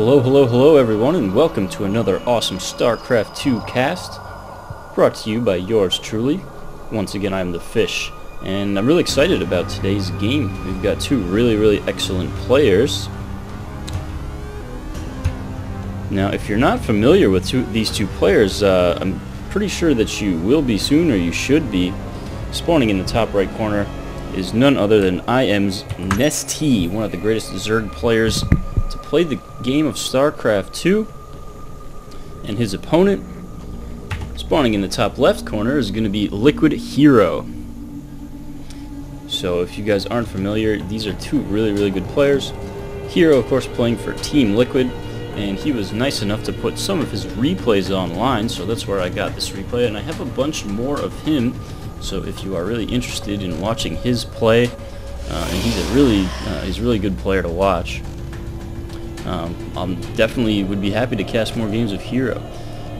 Hello, hello, hello everyone, and welcome to another awesome Starcraft 2 cast, brought to you by yours truly. Once again, I'm TheFish, and I'm really excited about today's game. We've got two really excellent players. Now, if you're not familiar with these two players, I'm pretty sure that you will be soon, or you should be. Spawning in the top right corner is none other than IM Nestea, one of the greatest Zerg players to play the game of Starcraft 2, and his opponent, spawning in the top left corner, is going to be Liquid HerO. So if you guys aren't familiar, these are two really good players. HerO, of course, playing for Team Liquid, and he was nice enough to put some of his replays online, so that's where I got this replay, and I have a bunch more of him. So if you are really interested in watching his play, and he's a really good player to watch, I definitely would be happy to cast more games of HerO.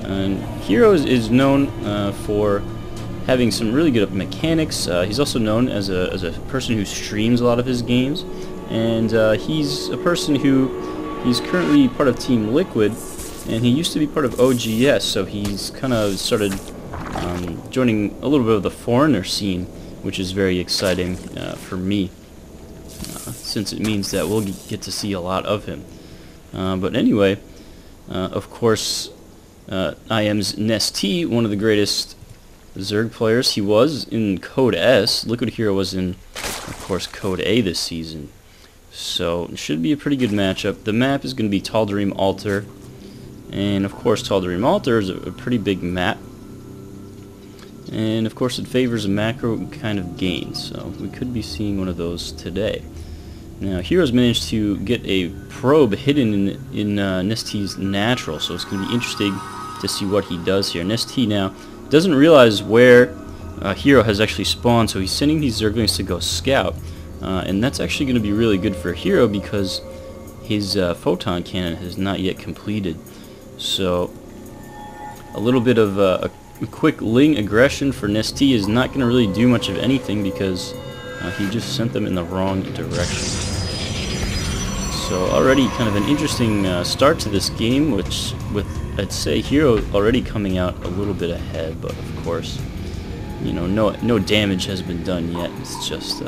And HerO is known for having some really good mechanics. He's also known as a person who streams a lot of his games, and he's a person he's currently part of Team Liquid, and he used to be part of OGS, so he's kind of started joining a little bit of the foreigner scene, which is very exciting for me, since it means that we'll get to see a lot of him. But anyway, of course, IM Nestea, one of the greatest Zerg players. He was in Code S. Liquid HerO was in, of course, Code A this season. So it should be a pretty good matchup. The map is going to be Tal'darim Altar. And of course, Tal'darim Altar is a pretty big map. And of course, it favors a macro kind of gain. So we could be seeing one of those today. Now, HerO's managed to get a probe hidden in Nestea's natural, so it's going to be interesting to see what he does here. Nestea now doesn't realize where HerO has actually spawned, so he's sending these Zerglings to go scout, and that's actually going to be really good for HerO because his photon cannon has not yet completed. So a little bit of a quick Ling aggression for Nestea is not going to really do much of anything because he just sent them in the wrong direction. So already kind of an interesting start to this game, with I'd say HerO already coming out a little bit ahead, but of course, you know, no damage has been done yet. It's just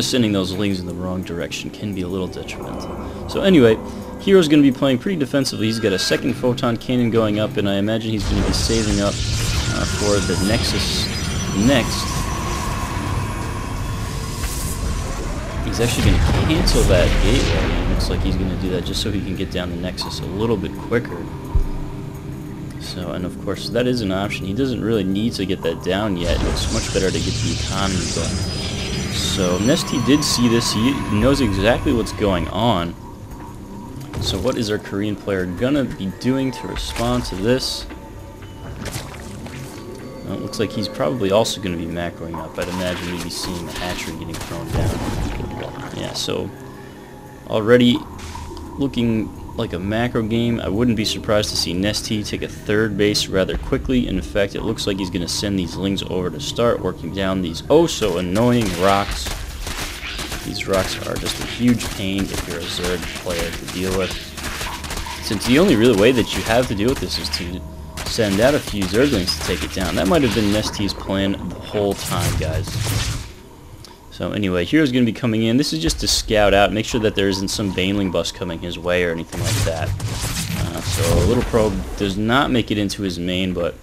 sending those Lings in the wrong direction can be a little detrimental. So anyway, HerO's going to be playing pretty defensively. He's got a second photon cannon going up, and I imagine he's going to be saving up for the Nexus next. He's actually going to cancel that gateway, and it looks like he's going to do that just so he can get down the Nexus a little bit quicker. So, and of course, that is an option. He doesn't really need to get that down yet. It's much better to get the economy going. So, Nestea did see this. He knows exactly what's going on. So, what is our Korean player going to be doing to respond to this? Well, it looks like he's probably also going to be macroing up. I'd imagine we'd be seeing the hatchery getting thrown down. Yeah, so already looking like a macro game. I wouldn't be surprised to see Nestea take a third base rather quickly. In fact, it looks like he's going to send these Lings over to start working down these so annoying rocks. These rocks are just a huge pain if you're a Zerg player to deal with, since the only real way that you have to deal with this is to send out a few Zerglings to take it down. That might have been Nestea's plan the whole time, guys. So anyway, HerO's going to be coming in. This is just to scout out, make sure that there isn't some Baneling bus coming his way or anything like that. So a little probe does not make it into his main, but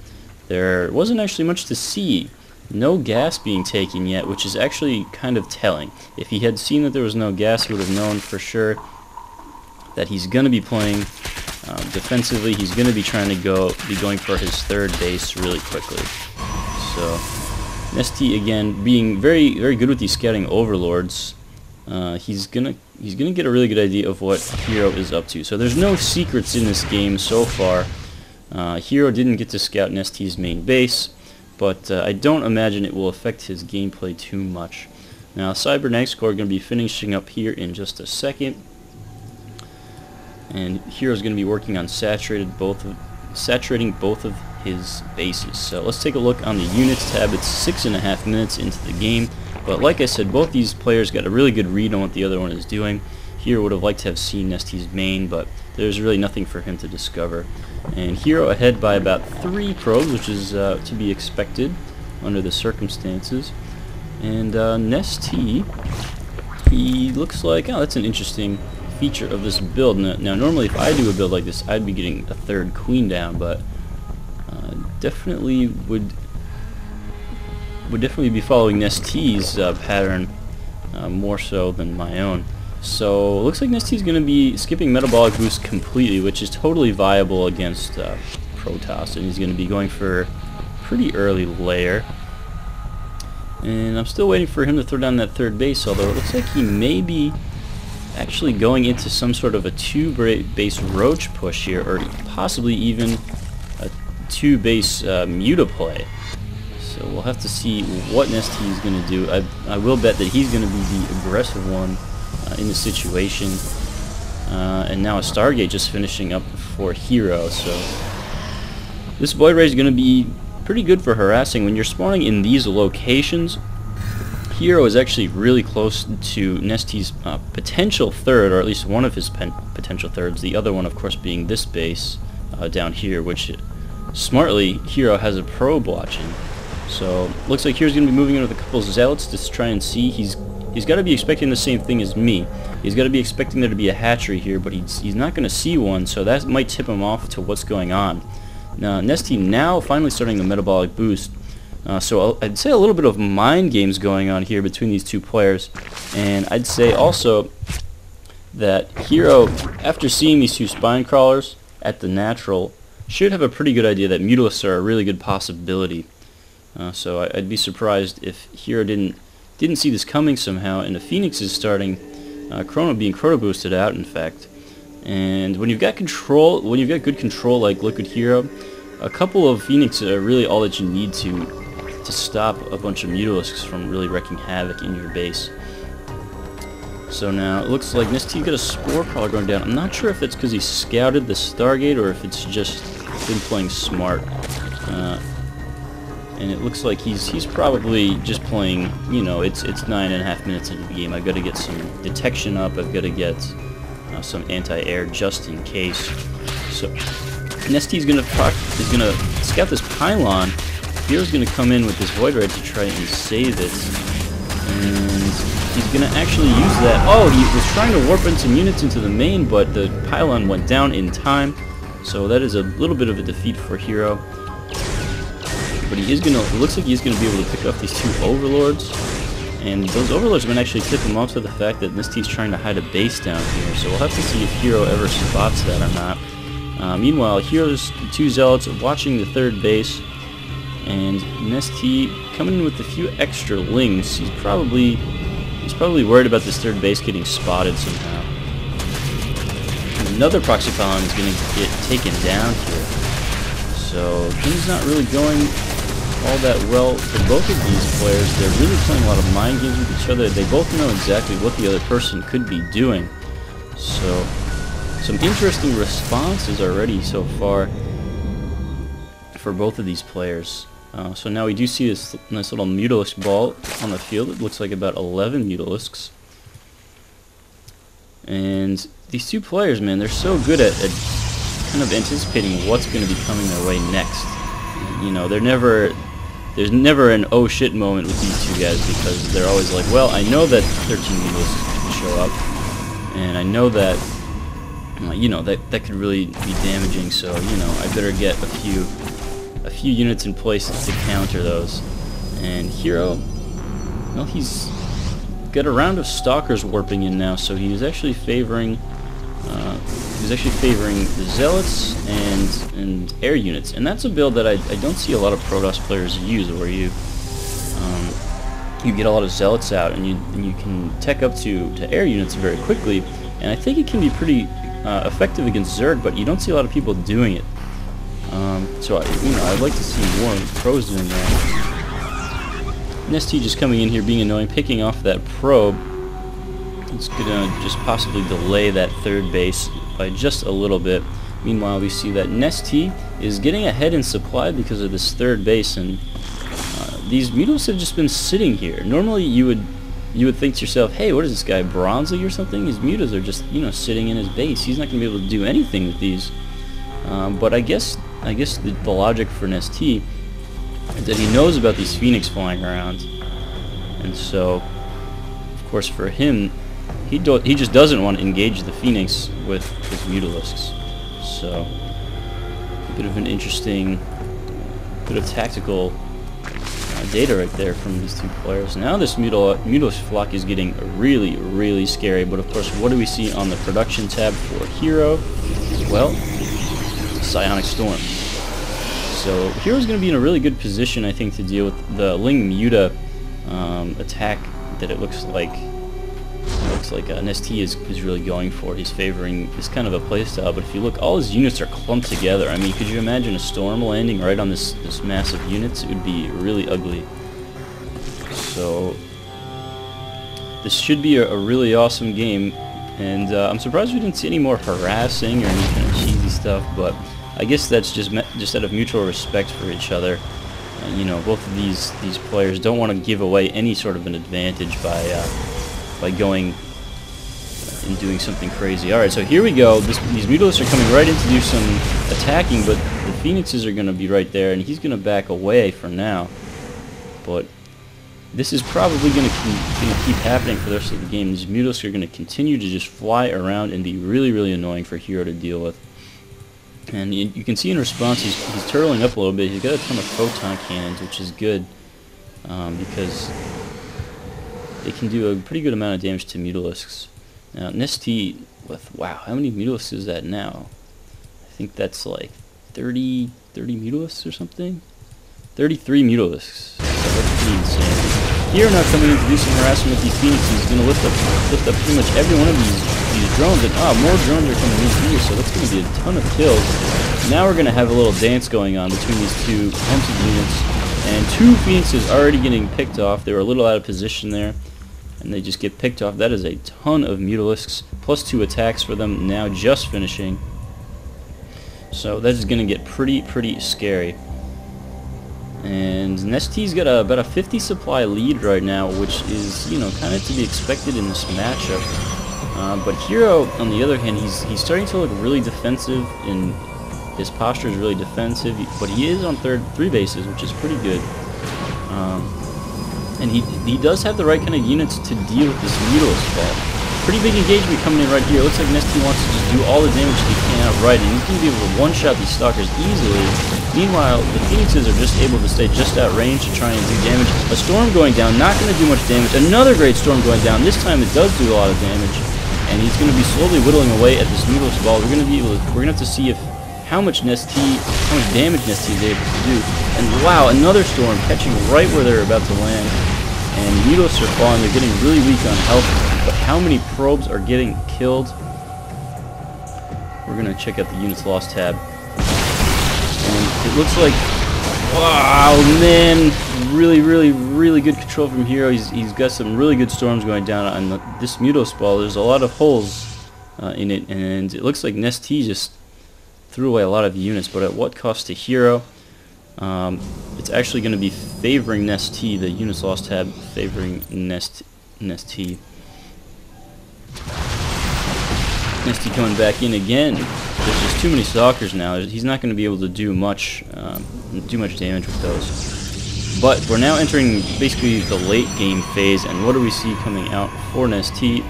there wasn't actually much to see. No gas being taken yet, which is actually kind of telling. If he had seen that there was no gas, he would have known for sure that he's going to be playing defensively. He's going to be trying to be going for his third base really quickly. So Nestea, again, being very good with these scouting overlords, he's gonna get a really good idea of what HerO is up to. So there's no secrets in this game so far. HerO didn't get to scout Nestea's main base, but I don't imagine it will affect his gameplay too much. Now, Cybernetics Core are going to be finishing up here in just a second, and HerO's going to be working on saturating both of his bases. So let's take a look on the units tab. It's 6.5 minutes into the game, but like I said, both these players got a really good read on what the other one is doing. HerO would have liked to have seen Nestea's main, but there's really nothing for him to discover. And HerO ahead by about 3 probes, which is to be expected under the circumstances. And Nestea, he looks like, oh, that's an interesting feature of this build. Now normally if I do a build like this, I'd be getting a 3rd queen down, but definitely would definitely be following Nestea's pattern more so than my own. So it looks like Nestea's going to be skipping metabolic boost completely, which is totally viable against Protoss, and he's going to be going for pretty early layer. And I'm still waiting for him to throw down that 3rd base, although it looks like he may be actually going into some sort of a 2-base roach push here, or possibly even a 2-base muta play. So we'll have to see what Nestea is going to do. I will bet that he's going to be the aggressive one in the situation. And now a Stargate just finishing up for HerO. So this Void Ray is going to be pretty good for harassing. When you're spawning in these locations, HerO is actually really close to Nestea's potential 3rd, or at least one of his potential 3rds. The other one, of course, being this base down here, which smartly HerO has a probe watching. So looks like HerO's going to be moving in with a couple of zealots to try and see. He's got to be expecting the same thing as me. He's got to be expecting there to be a hatchery here, but he's not going to see one, so that might tip him off to what's going on. Now Nestea now finally starting the metabolic boost. So I'd say a little bit of mind games going on here between these two players, and I'd say also that HerO, after seeing these 2 spine crawlers at the natural, should have a pretty good idea that mutalisks are a really good possibility. So I'd be surprised if HerO didn't see this coming somehow, and the Phoenix is starting being chrono boosted out, in fact. And when you've got good control like Liquid HerO, a couple of Phoenix are really all that you need to stop a bunch of mutalisks from really wreaking havoc in your base. So now it looks like Nestea got a Spore Crawler going down. I'm not sure if it's because he scouted the Stargate or if it's just been playing smart. And it looks like he's probably just playing, you know, it's 9.5 minutes into the game. I've got to get some detection up. I've got to get some anti-air just in case. So Nestea is gonna scout this pylon. HerO's gonna come in with this Void Ray to try and save it, and he's gonna actually use that. Oh, he was trying to warp in some units into the main, but the pylon went down in time. So that is a little bit of a defeat for HerO. But it looks like he's gonna be able to pick up these 2 overlords, and those overlords might actually tip him off to the fact that Nestea's trying to hide a base down here. So we'll have to see if HerO ever spots that or not. Meanwhile, HerO's 2 zealots are watching the 3rd base, and Nestea coming in with a few extra lings. He's probably worried about this 3rd base getting spotted somehow. And another proxy pylon is going to get taken down here. So things not really going all that well for both of these players. They're really playing a lot of mind games with each other. They both know exactly what the other person could be doing. So some interesting responses already so far for both of these players. So now we do see this nice little mutalisk ball on the field. It looks like about 11 mutalisks. And these 2 players, man, they're so good at kind of anticipating what's going to be coming their way next. You know, there's never an oh shit moment with these 2 guys, because they're always like, well, I know that 13 mutalisks can show up, and I know that you know, that could really be damaging, so, you know, I better get a few units in place to counter those. And HerO, well, he's got a round of Stalkers warping in now, so he's actually favoring the Zealots and air units, and that's a build that I don't see a lot of Protoss players use, where you get a lot of Zealots out and you can tech up to air units very quickly, and I think it can be pretty effective against Zerg, but you don't see a lot of people doing it. So I'd like to see more pros doing that. Nestea just coming in here being annoying, picking off that probe. It's gonna just possibly delay that 3rd base by just a little bit. Meanwhile, we see that Nestea is getting ahead in supply because of this 3rd base, and these mutalisks have just been sitting here. Normally you would you would think to yourself, hey, what is this guy, Bronzy or something? His mutas are just, you know, sitting in his base. He's not going to be able to do anything with these. But I guess the logic for Nestea is that he knows about these Phoenix flying around, and so, of course, for him, he just doesn't want to engage the Phoenix with his mutalisks. So, a bit of an interesting bit of tactical data right there from these two players. Now this mutalisk flock is getting really, really scary, but of course, what do we see on the production tab for HerO? Well, Psionic Storm. So HerO's going to be in a really good position, I think, to deal with the Ling Muta attack that it looks like Nestea is really going for. He's favoring this kind of a playstyle, but if you look, all his units are clumped together. I mean, could you imagine a storm landing right on this mass of units? It would be really ugly. So this should be a really awesome game, and I'm surprised we didn't see any more harassing or any kind of cheesy stuff, but I guess that's just out of mutual respect for each other. You know, both of these players don't want to give away any sort of an advantage by going and doing something crazy. Alright, so here we go. These mutalisks are coming right in to do some attacking, but the Phoenixes are going to be right there, and he's going to back away for now. But this is probably going to keep happening for the rest of the game. These mutalisks are going to continue to just fly around and be really, really annoying for HerO to deal with. And you can see in response, he's turtling up a little bit. He's got a ton of photon cannons, which is good, because they can do a pretty good amount of damage to mutalisks. Now, Nestea, with, wow, how many mutalisks is that now? I think that's like 30 mutalisks or something? 33 mutalisks. So that's pretty insane. HerO now coming in to do some harassment with these Phoenixes. He's going to lift up pretty much every one of these drones, and more drones are coming in here, so that's going to be a ton of kills. Now we're going to have a little dance going on between these two hunted units, and two Phoenixes already getting picked off. They were a little out of position there, and they just get picked off. That is a ton of mutalisks, plus 2 attacks for them now just finishing. So that is going to get pretty scary. And Nestea's got about a 50 supply lead right now, which is, you know, kind of to be expected in this matchup. But HerO, on the other hand, he's starting to look really defensive, and his posture is really defensive, but he is on 3 bases, which is pretty good. And he does have the right kind of units to deal with this mutalisk fall. Pretty big engagement coming in right here. It looks like Nestea wants to just do all the damage he can outright, and he's going to be able to one-shot these stalkers easily. Meanwhile, the Phoenixes are just able to stay just out range to try and do damage. A storm going down, not going to do much damage. Another great storm going down. This time it does do a lot of damage, and he's going to be slowly whittling away at this mutalisk ball. We're going to have to see how much damage Nestea is able to do. And wow, another storm catching right where they're about to land. And mutalisks are falling. They're getting really weak on health. But how many probes are getting killed? We're going to check out the units lost tab. And it looks like, wow, man, really good control from HerO. He's got some really good storms going down on this mutalisk ball. There's a lot of holes in it, and it looks like Nestea just threw away a lot of units, but at what cost to HerO? It's actually going to be favoring Nestea, the units lost tab favoring Nestea. Nestea coming back in again. There's just too many stalkers now. He's not going to be able to do much damage with those. But we're now entering basically the late game phase, and what do we see coming out for Nestea?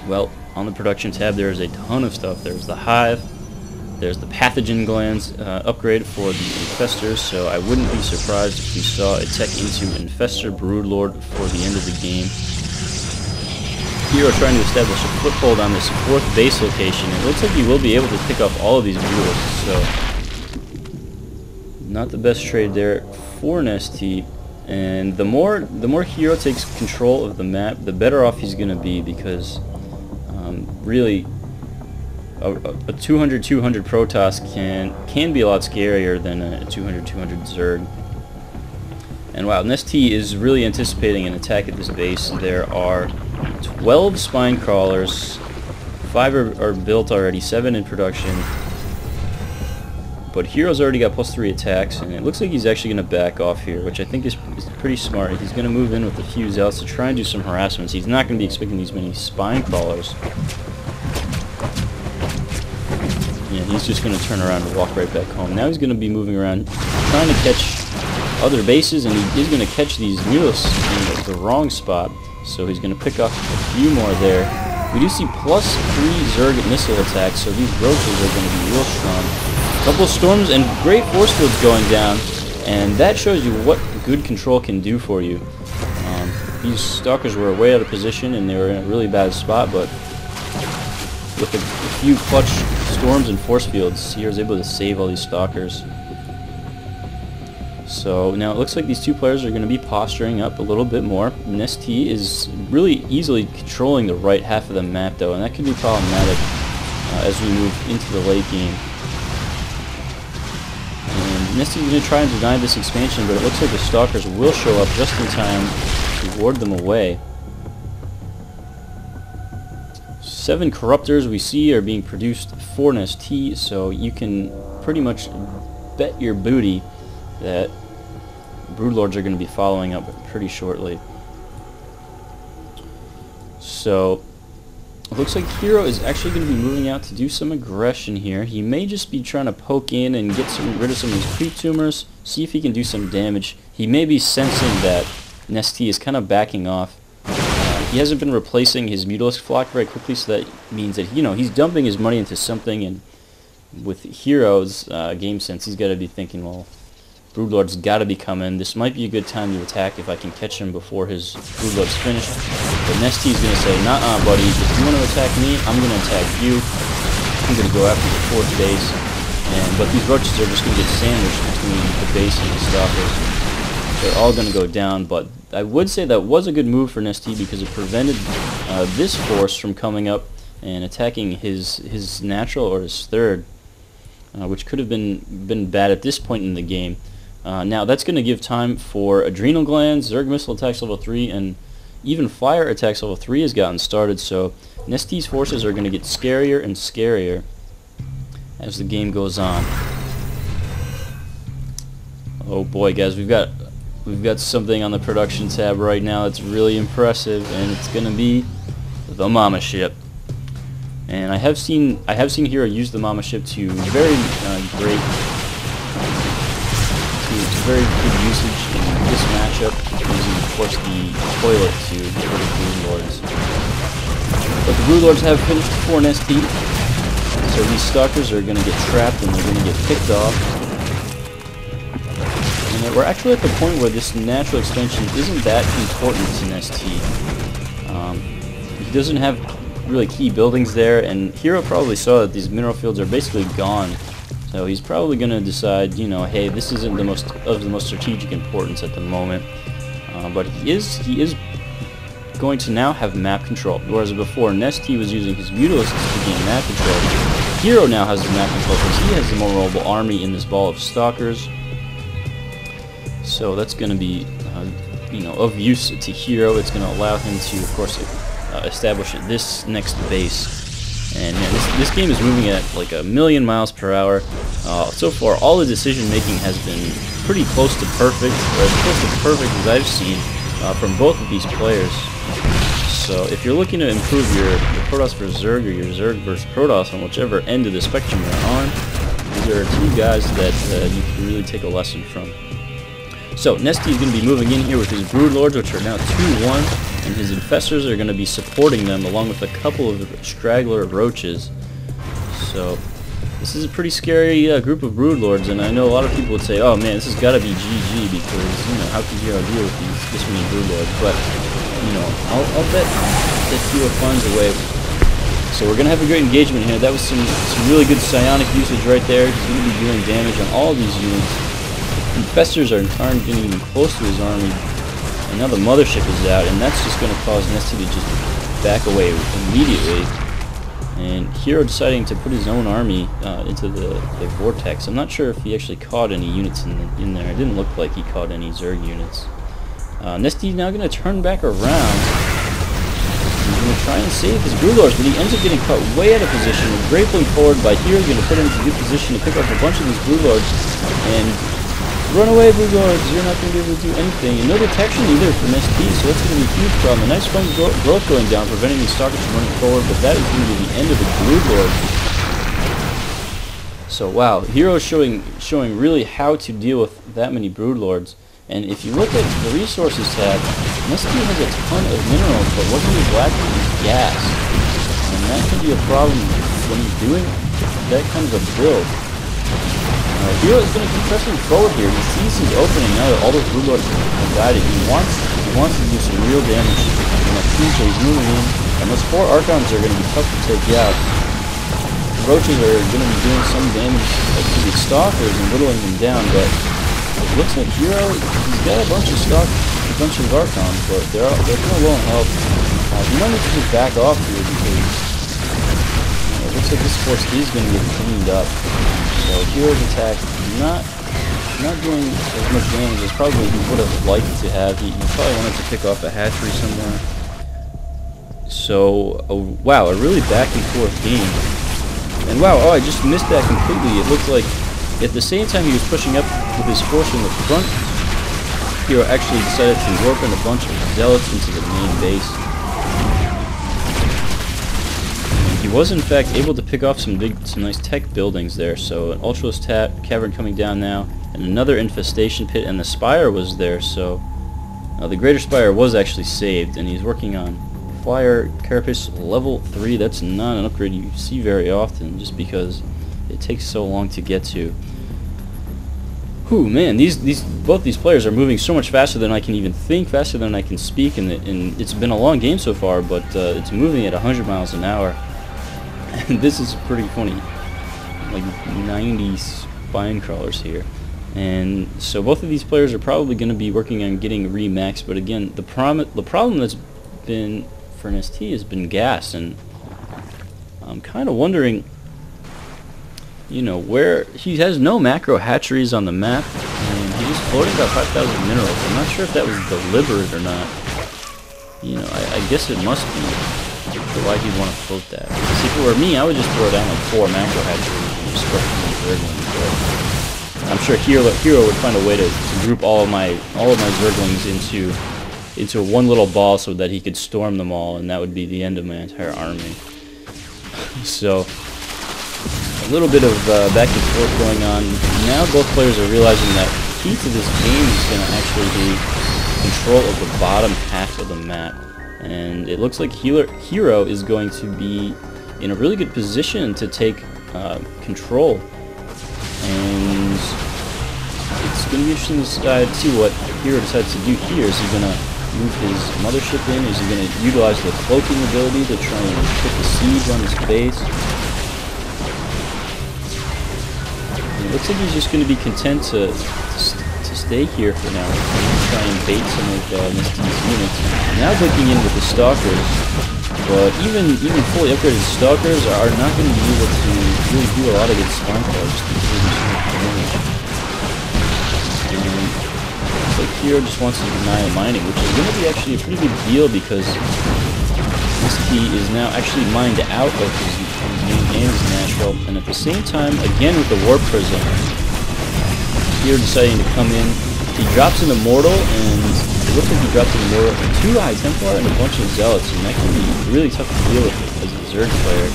Well, on the production tab there is a ton of stuff. There's the hive. There's the pathogen glands upgrade for the infestors, so I wouldn't be surprised if we saw a tech into infestor broodlord for the end of the game. HerO trying to establish a foothold on this 4th base location. It looks like he will be able to pick off all of these mutalisks, so not the best trade there for Nestea. And the more HerO takes control of the map, the better off he's going to be, because really a 200-200 Protoss can be a lot scarier than a 200-200 Zerg. And wow, Nestea is really anticipating an attack at this base. There are 12 spine crawlers, 5 are built already, 7 in production. But HerO's already got +3 attacks, and it looks like he's actually going to back off here, which I think is pretty smart. He's going to move in with a few zealots to try and do some harassments. He's not going to be expecting these many spine crawlers. Yeah, he's just going to turn around and walk right back home. Now he's going to be moving around, trying to catch other bases, and he is going to catch these mutalisks in the wrong spot. So he's going to pick off a few more there. We do see +3 Zerg missile attacks, so these roaches are going to be real strong. A couple of storms and great force fields going down, and that shows you what good control can do for you. These stalkers were way out of position, and they were in a really bad spot, but with a few clutch storms and force fields, he was able to save all these stalkers. So now it looks like these two players are going to be posturing up a little bit more. Nestea is really easily controlling the right half of the map, though, and that could be problematic as we move into the late game. And Nestea's going to try and deny this expansion, but it looks like the stalkers will show up just in time to ward them away. 7 corruptors we see are being produced for Nestea, so you can pretty much bet your booty that Broodlords are going to be following up pretty shortly. So it looks like HerO is actually going to be moving out to do some aggression here. He may just be trying to poke in and get rid of some of these creep tumors, see if he can do some damage. He may be sensing that Nestea is kind of backing off. He hasn't been replacing his mutalisk flock very quickly, so that means that he's dumping his money into something, and with HerO's game sense, he's got to be thinking, well, Broodlord's got to be coming. This might be a good time to attack if I can catch him before his Broodlord's finished. But Nestea's going to say, nah, buddy, if you want to attack me, I'm going to attack you. I'm going to go after the 4th base. But these roaches are just going to get sandwiched between the base and the stalkers. They're all going to go down, but I would say that was a good move for Nestea because it prevented this force from coming up and attacking his natural or his 3rd, which could have been bad at this point in the game. Now that's going to give time for adrenal glands, Zerg missile attacks level 3, and even fire attacks level 3 has gotten started, so Nestea's forces are going to get scarier and scarier as the game goes on. Oh boy, guys, we've got something on the production tab right now that's really impressive, and it's going to be the Mama Ship. And I have seen HerO use the Mama Ship to very very good usage in this matchup, using of course the toilet to get rid of Broodlords. But the Broodlords have finished before Nestea, so these stalkers are going to get trapped and they're going to get picked off. And we're actually at the point where this natural expansion isn't that important to Nestea. He doesn't have really key buildings there, and HerO probably saw that these mineral fields are basically gone. So he's probably going to decide, hey, this isn't the most strategic importance at the moment. But he is going to now have map control, whereas before Nestea was using his mutalisks to gain map control. HerO now has the map control because he has the more mobile army in this ball of stalkers. So that's going to be, of use to HerO. It's going to allow him to, of course, establish this next base. And man, this game is moving at like 1,000,000 miles per hour. So far, all the decision making has been pretty close to perfect, or as close to perfect as I've seen from both of these players. So if you're looking to improve your Protoss versus Zerg, or your Zerg versus Protoss on whichever end of the spectrum you're on, these are 2 guys that you can really take a lesson from. So Nestea is going to be moving in here with his Broodlords, which are now 2-1. And his infestors are going to be supporting them along with a couple of straggler roaches. So this is a pretty scary group of Broodlords, and I know a lot of people would say, oh man, this has got to be GG because, how can HerO deal with this many Broodlords? But, I'll bet that HerO finds a way. So we're going to have a great engagement here. That was some really good psionic usage right there. He's going to be doing damage on all these units. Infestors aren't getting even close to his army. And now the mothership is out, and that's just going to cause Nestea to just back away immediately. And HerO deciding to put his own army into the vortex. I'm not sure if he actually caught any units in there. It didn't look like he caught any Zerg units. Nestea's now going to turn back around. He's going going to try and save his Broodlords, but he ends up getting caught way out of position. Grappling forward by HerO is going to put him into good position to pick up a bunch of these Broodlords. And run away, Broodlords, you're not going to be able to do anything. And no detection either from Nestea, so that's going to be a huge problem. A nice strong growth going down, preventing these Stalkers from running forward, but that is going to be the end of the Broodlord. So wow, HerO showing really how to deal with that many Broodlords. And if you look at the resources tab, Nestea has a ton of minerals, but what he is lacking is gas. And that can be a problem when you're doing that kind of a build. HerO is going to keep pressing forward here. He sees his opening now that all those Broodlords have died. He wants to do some real damage in that team, so he's moving in. And those 4 Archons are going to be tough to take out. Roaches are going to be doing some damage to the Stalkers and whittling them down, but it looks like HerO, he's got a bunch of Archons, but they're kind of low on health. You might need to just back off here because it looks like this force is going to get cleaned up. So HerO's attack not doing as much damage as probably he would have liked to have. He probably wanted to pick off a hatchery somewhere. So wow, a really back and forth game. And wow, I just missed that completely. It looked like at the same time he was pushing up with his force in the front, HerO actually decided to warp in a bunch of zealots into the main base. And he was in fact able to pick off some nice tech buildings there. So an Ultralisk cavern coming down now, and another infestation pit, and the spire was there. So the greater spire was actually saved, and he's working on Flyer Carapace level 3. That's not an upgrade you see very often, just because it takes so long to get to. Whew, man, both these players are moving so much faster than I can even think, faster than I can speak, and it's been a long game so far, but it's moving at 100 miles an hour. And this is pretty funny, like 90 spine crawlers here. And so both of these players are probably going to be working on getting remaxed, but again, the problem that's been for Nestea has been gas, and I'm kind of wondering, you know, where he has no macro hatcheries on the map, and he just floated about 5,000 minerals. I'm not sure if that was deliberate or not. You know, I guess it must be for why he'd want to float that. Because if it were me, I would just throw down like 4 macro hatcheries and just start from Zerglings. But I'm sure HerO would find a way to group all of my Zerglings into one little ball so that he could storm them all, and that would be the end of my entire army. So a little bit of back and forth going on. Now both players are realizing that key to this game is going to actually be control of the bottom half of the map, and it looks like HerO is going to be in a really good position to take control, and it's going to be interesting to see what HerO decides to do here. Is he going to move his mothership in? Is he going to utilize the cloaking ability to try and put the siege on his base? It looks like he's just going to be content to stay here for now and try and bait some of Nestea's units. Now clicking in with the Stalkers, but even fully upgraded Stalkers are not going to be able to really do a lot of good spine crawls just because of so much damage. And looks like HerO just wants to deny the mining, which is going to be actually a pretty big deal because Nestea is now actually mined out of his main and his natural, and at the same time, again with the Warp Prism, HerO deciding to come in. He drops an Immortal, and it looks like he drops an Immortal, 2 High Templar, and a bunch of Zealots, and that can be really tough to deal with as a Zerg player.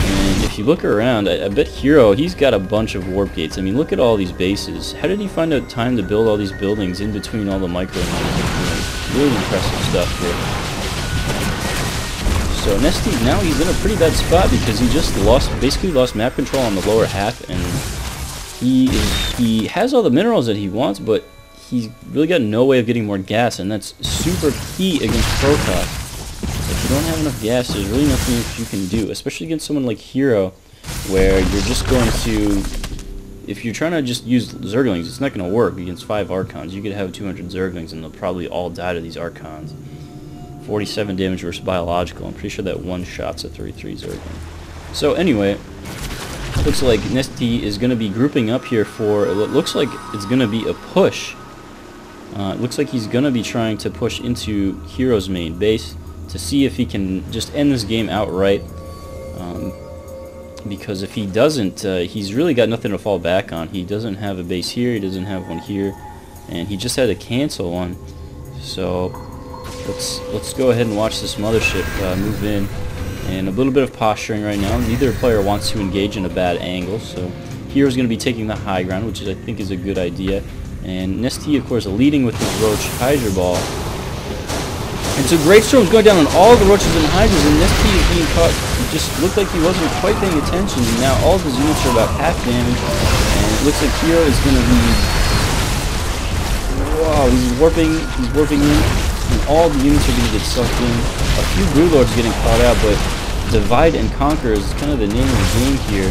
And if you look around, I bet HerO, he's got a bunch of Warp Gates. I mean, look at all these bases. How did he find out time to build all these buildings in between all the micro mines? Really impressive stuff here. So Nestea, now he's in a pretty bad spot because he just basically lost map control on the lower half, and he has all the minerals that he wants, but he's really got no way of getting more gas, and that's super key against Protoss. If you don't have enough gas, there's really nothing you can do, especially against someone like HerO, where you're just going to, if you're trying to just use Zerglings, it's not going to work against 5 Archons. You could have 200 Zerglings, and they'll probably all die to these Archons. 47 damage versus biological. I'm pretty sure that one shot's a 33 Zergling. So anyway, looks like Nestea is going to be grouping up here for, it looks like it's going to be a push. It looks like he's going to be trying to push into HerO's main base. to see if he can just end this game outright. Because if he doesn't, he's really got nothing to fall back on. He doesn't have a base here, he doesn't have one here, and he just had to cancel one. So let's go ahead and watch this mothership move in. And a little bit of posturing right now. Neither player wants to engage in a bad angle, so HerO's going to be taking the high ground, which I think is a good idea. And Nestea, of course, leading with his Roach Hydra Ball. And so Great Storm's going down on all the Roaches and Hydras, and Nestea is being caught. It just looked like he wasn't quite paying attention, and now all of his units are about half damage, and it looks like HerO is going to be... Wow, he's warping in, and all the units are going to get sucked in. A few Broodlords getting caught out, but Divide and Conquer is kind of the name of the game here.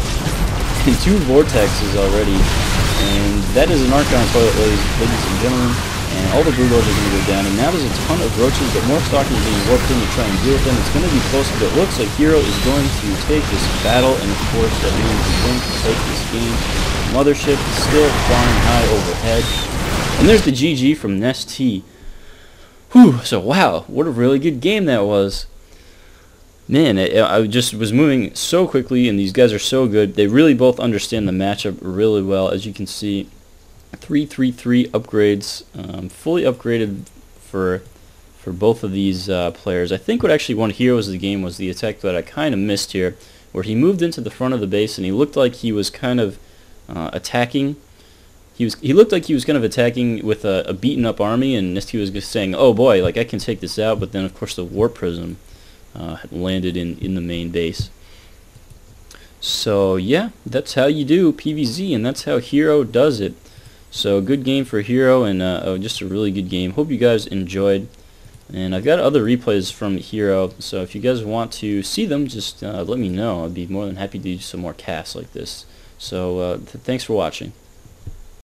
And 2 Vortexes already, and that is an Archon toilet, ladies and gentlemen. And all the Broodlords are going to go down, and now there's a ton of Roaches, but more Stalkers being warped in to try and deal with them. It's going to be close, but it looks like HerO is going to take this battle, and of course that means he's going to take this game. Mothership is still flying high overhead. And there's the GG from Nestea. Whew, so wow, what a really good game that was. Man, I just was moving so quickly, and these guys are so good. They really both understand the matchup really well, as you can see. 3-3-3 upgrades, fully upgraded for both of these players. I think what actually won HerO's the game was the attack that I kind of missed here, where he moved into the front of the base and he looked like he was kind of attacking. He looked like he was kind of attacking with a beaten up army, and Nestea was just saying, "Oh boy, like I can take this out." But then of course the Warp Prism had landed in the main base. So yeah, that's how you do PvZ, and that's how HerO does it. So good game for HerO, and just a really good game. Hope you guys enjoyed. And I've got other replays from HerO, so if you guys want to see them, just let me know. I'd be more than happy to do some more casts like this. So thanks for watching.